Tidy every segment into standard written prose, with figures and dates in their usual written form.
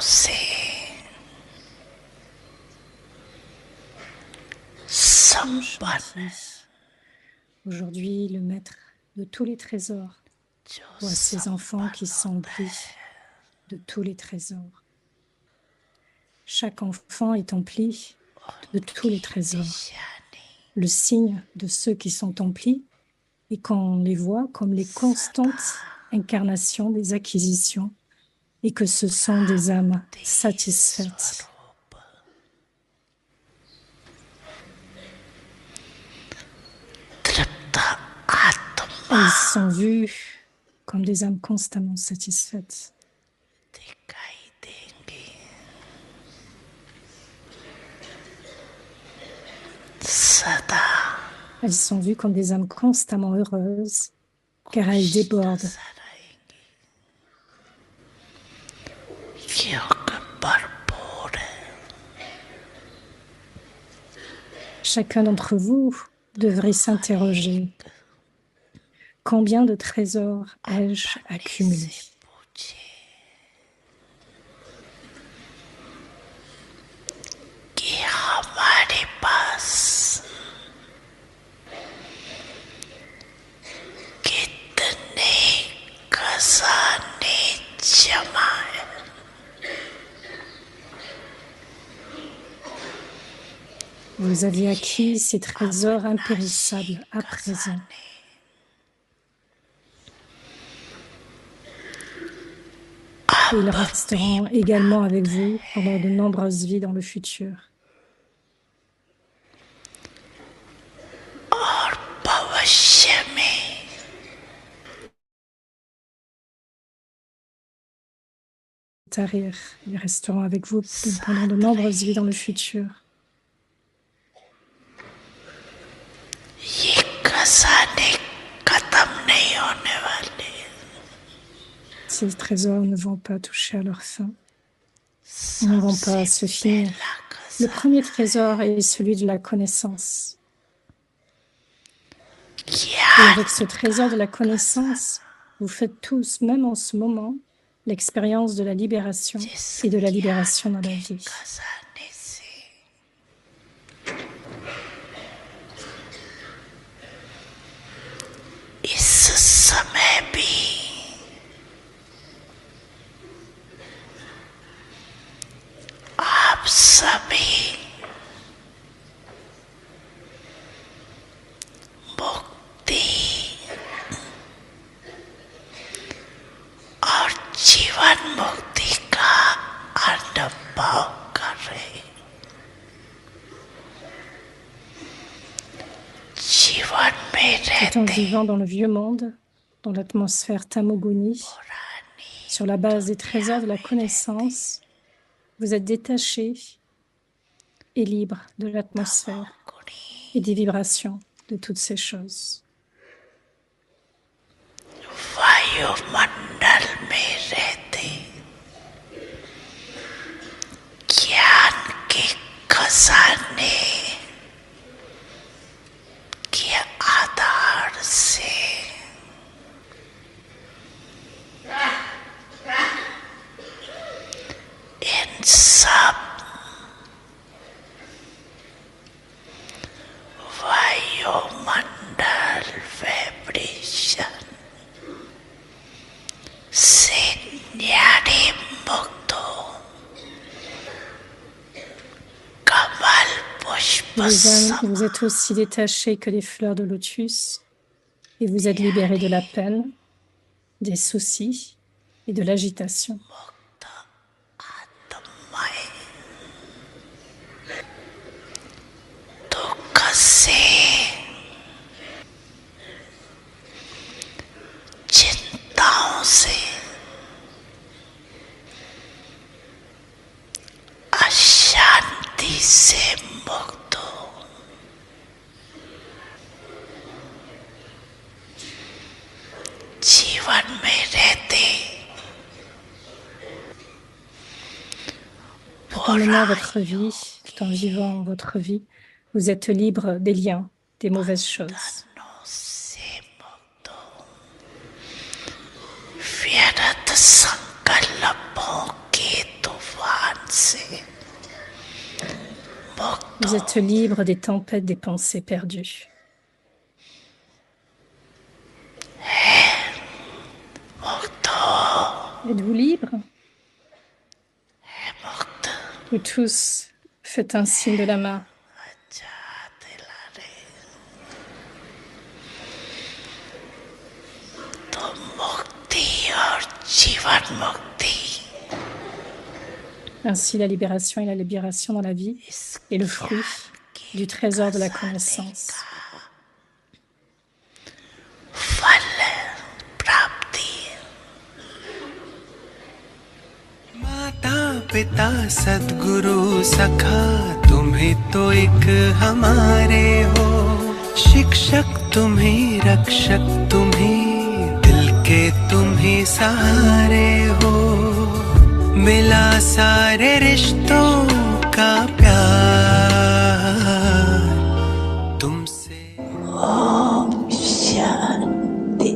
Shanti. Aujourd'hui, le maître de tous les trésors voit ses enfants qui s'emplissent de tous les trésors. Chaque enfant est empli de tous les trésors. Le signe de ceux qui sont emplis est qu'on les voit comme les constantes incarnations des acquisitions et que ce sont des âmes satisfaites. Elles sont vues comme des âmes constamment satisfaites. Elles sont vues comme des âmes constamment heureuses, car elles débordent. Chacun d'entre vous devrait s'interroger. Combien de trésors ai-je accumulé? Vous avez acquis ces trésors impérissables à présent. Et ils resteront également avec vous pendant de nombreuses vies dans le futur. Ils resteront avec vous pendant de nombreuses vies dans le futur. Ces trésors ne vont pas toucher à leur fin. Ils ne vont pas se finir. Le premier trésor est celui de la connaissance. Et avec ce trésor de la connaissance, vous faites tous, même en ce moment, l'expérience de la libération et de la libération dans la vie. Tout en vivant dans le vieux monde, dans l'atmosphère Tamoguni, sur la base des trésors de la connaissance, vous êtes détaché et libre de l'atmosphère et des vibrations de toutes ces choses. Vous êtes aussi détaché que les fleurs de lotus et vous êtes libéré de la peine, des soucis et de l'agitation. Tout en menant votre vie, tout en vivant votre vie, vous êtes libre des liens, des mauvaises choses. Vous êtes libre des tempêtes des pensées perdues. Êtes-vous libre? Vous tous faites un signe de la main. Ainsi, la libération et la libération dans la vie est le fruit du trésor de la connaissance. माता पिता सद्गुरु सखा तुम्हें तो एक हमारे हो, शिक्षक तुम्हें रक्षक तुम्हें दिल के तुम्हें सहारे हो, मिला सारे रिश्तों का प्यार तुमसे। ओम शांति।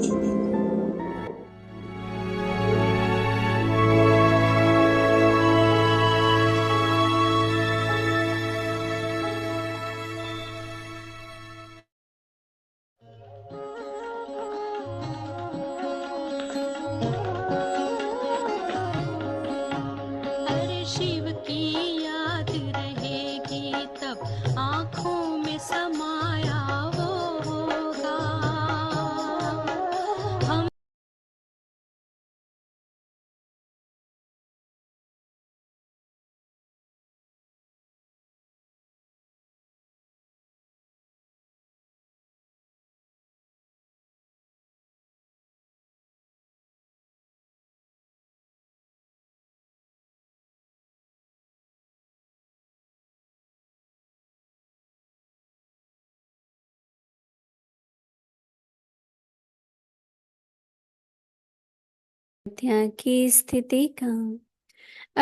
की स्थिति का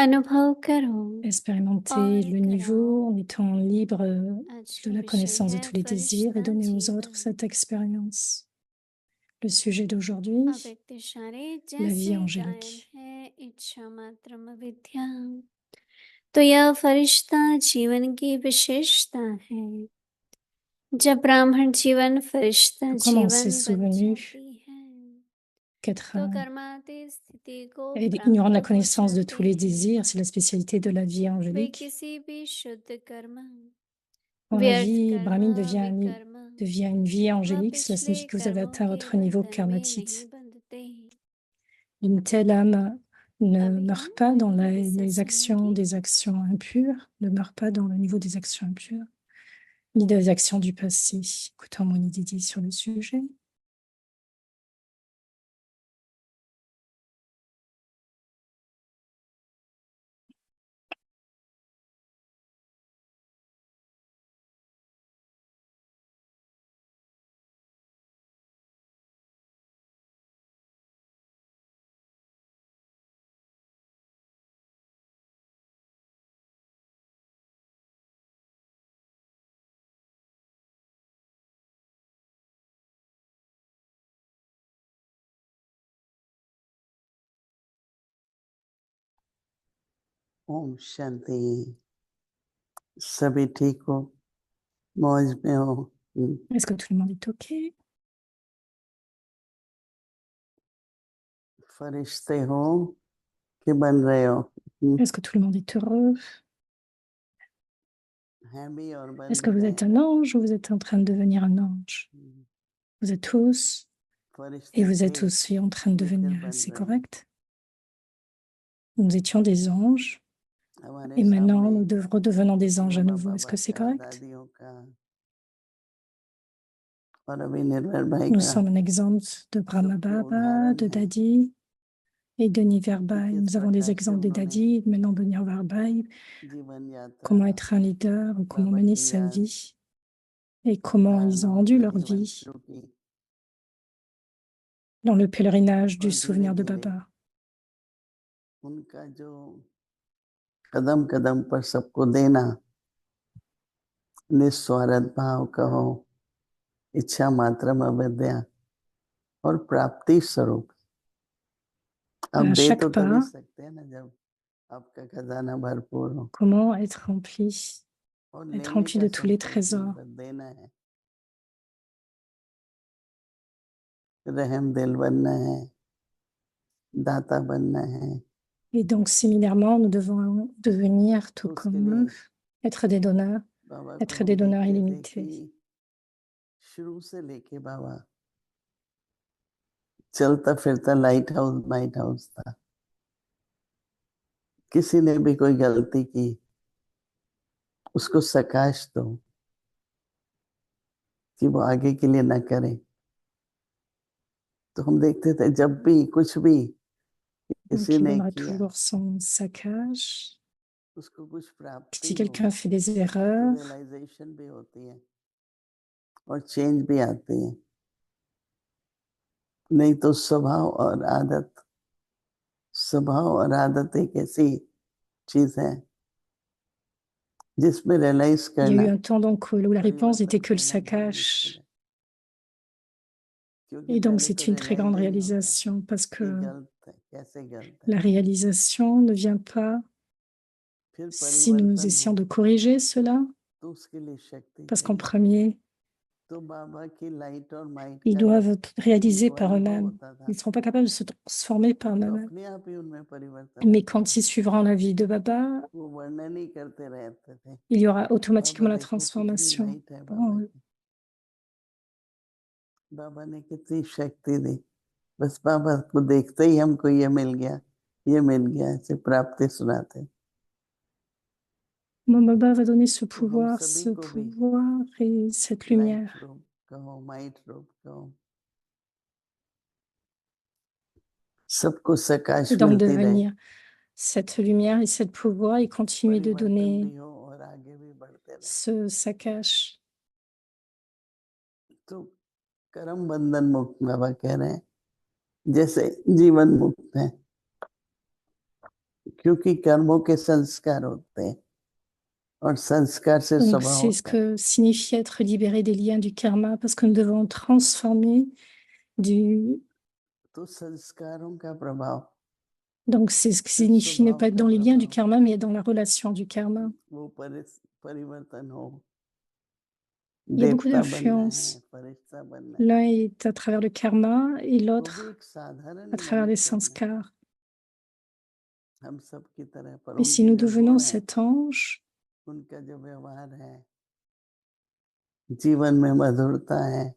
अनुभव करो। Expérimentez le niveau en étant libre de la connaissance de tous les désirs et donnez aux autres cette expérience. Le sujet d'aujourd'hui, la vie angélique. तो यह फरिश्ता जीवन की विशेषता है। जब ब्राह्मण जीवन फरिश्ता Comment जीवन c'est बन souvenu जाती है qu'être तो कर्मातीत स्थिति को ignorant de la प्राप्त हो connaissance de tous les जाती है। désirs, c'est la spécialité de la vie वे angélique. किसी भी शुद्ध कर्म Quand la व्यर्थ vie कर्म brahmine विकर्म devient une vie व angélique, cela पिछले signifie que vous avez कर्मों atteint के votre niveau बंधन में नहीं karmatite. बंधते। Une telle âme ne अभी meurt हम pas dans इससे les actions सुनेंगे। des actions impures, ne meurt pas dans le niveau des actions impures, ni des actions du passé. Écoutons Moni Didi sur le sujet. Om शांति। सभी ठीक हो, मौज में हो? Est-ce que tout le monde est OK? फरिश्ते हो कि बन रहे हो? Est-ce que tout le monde est heureux? हैं भी और बन Est-ce que vous भी êtes रहे un ange ou vous êtes en train de devenir un ange? हैं। Vous êtes tous et फरिश्ते vous êtes थे aussi en train de ये फिर devenir, बन c'est रहे हैं। correct? Nous étions des anges हमारे et maintenant सामने nous redevenons des anges à Brahma nouveau. Est-ce बाबा que c'est का, correct? दादियों का और अभी निर्मल भाई Nous का sommes un exemple de Brahma सबके Baba, उदाहरण de है Dadi et de कि Niverbai. किस Nous avons des प्रकार से exemples des उन्होंने Dadi, maintenant de Niverbai, जीवन यात्रा comment être un leader, comment बाबा mener की sa याद vie et comment ils ont धारणाओं rendu से leur जीवन vie शुरू की dans le pèlerinage du और धीरे souvenir de धीरे Baba. उनका जो कदम कदम पर सबको देना, निस्वार्थ भाव कहो, इच्छा मात्र अविद्या और प्राप्ति स्वरूप। अब À दे chaque तो तभी pas, सकते हैं ना जब आपका खजाना भरपूर हो comment être rempli और être लेने rempli का de tous les संकल्प नहीं trésors. देना है, रहम दिल बनना है, दाता बनना है। Et donc, similairement, nous devons devenir, tout तो उसके comme eux, लिए être des donneurs, बाबा को être हम des donneurs देखते थे illimités. कि शुरू से लेके बाबा चलता फिरता लाइट हाउस था। किसी ने भी कोई गलती की उसको सकाश दो कि वो आगे के लिए ना करे। तो हम देखते थे जब भी कुछ भी Donc, किसी il ने donnera किया toujours son saccage. उसको कुछ Si प्राप्ति हो quelqu'un fait des तो erreurs, रियलाइजेशन भी होती है और चेंज भी आती है। नहीं तो स्वभाव और आदत एक ऐसी चीज है जिसमें रियलाइज il y a करना eu un temps donc où la réponse परिवर्तन n'était que le करना बहुत मुश्किल saccage. है, क्योंकि Et donc, पहले तो c'est une très grande realise ही नहीं होता réalisation parce ये que गलत है, कैसे गलत है। la réalisation ne vient pas फिर si nous परिवर्तन essayons हो de corriger cela, तो उसके लिए शक्ति parce qu'en चाहिए। premier, तो बाबा की लाइट और माइट ils का जब doivent réaliser उनको par अनुभव eux-mêmes. होता Ils था ne seront pas capables de se transformer par तो eux-mêmes. अपने आप ही उनमें परिवर्तन Mais आता quand था। ils suivront la vie de Baba, वो वर्णन ही करते रहते थे, il y aura बाबा automatiquement la देखो कितनी transformation लाइट है en बाबा eux. की, बाबा ने कितनी शक्ति दी। बस बाबा को देखते ही हमको ये मिल गया, ये मिल गया, ऐसे प्राप्ति सुनाते। Mon Baba va donner ce तो हम pouvoir, सभी ce को भी pouvoir et cette light lumière. रूप कहो, माइट रूप कहो, सबको Et सकाश donc मिलती रहे, devenir cette lumière et cette pouvoir et continuer de परिवर्तन donner भी हो और आगे भी बढ़ते रहे। ce saccage. तो कर्म बंधन मुक्त बाबा कह रहे हैं जैसे जीवन मुक्त है, क्योंकि कर्मों के संस्कार होते हैं और संस्कार से Donc स्वभाव c'est ce होता है। que signifie être libéré des liens du karma parce que nous devons transformer du... तो संस्कारों का प्रभाव, Donc c'est ce qui फिर signifie ne स्वभाव pas être का dans les liens du प्रभाव, karma mais dans la relation du karma. वो परिवर्तन हो, Il y a beaucoup देवता बनना है, d'influences. फरिश्ता बनना है, L'un est à travers le karma et वो भी l'autre एक साधारण à travers les मनुष्य होना है, sanskars. हम सब की तरह, पर Mais si उनके nous जो devenons गुण है, cet ange, उनका जो व्यवहार है, जीवन में मधुरता है,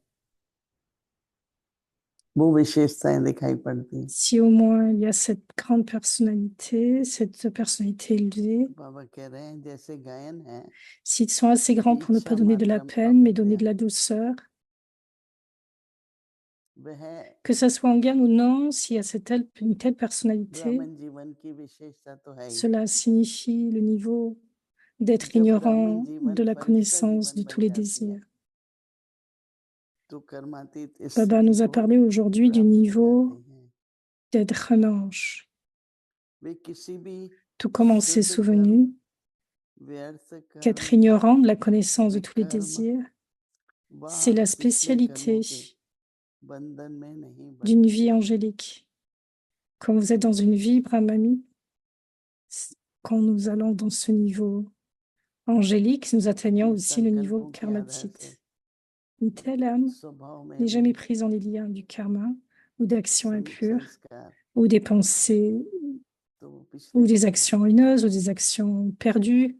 वो विशेषताएं दिखाई पड़ती। si au moins il y a cette grande personnalité, cette personnalité élevée, बाबा कह रहे हैं जैसे गायन है s'ils sont assez grands कि pour ne pas इच्छा donner de la मात्रम peine mais donner अविद्या, de la douceur, वह que ça soit en gamme ou non, s'il y a une telle personnalité, ब्राह्मण जीवन की विशेषता तो है ही। cela signifie le niveau d'être जब ब्राह्मण ignorant जीवन de la फरिश्ता connaissance जीवन de tous बन les जाती है désirs. तो कर्मातीत Baba स्थिति nous a को parlé aujourd'hui du प्राप्त हो जाते niveau हैं। d'être un ange. वे किसी भी Tout comme on s'est शुद्ध कर्म, souvenu व्यर्थ qu'être कर्म, ignorant de la connaissance de tous les विकर्म désirs, c'est वा la पिछले कर्मों spécialité के बंधन में नहीं d'une बंधते। vie angélique. Quand vous êtes dans une vie brahmani, quand nous allons dans ce niveau angélique, nous atteignons अपने aussi le niveau संकल्पों के आधार से karmatite. Une telle âme स्वभाव में n'est jamais भी prise dans les liens du karma ou d'actions impures संस्कार, ou des pensées तो वो पिछले ou des कर्म actions haineuses ou des actions perdues.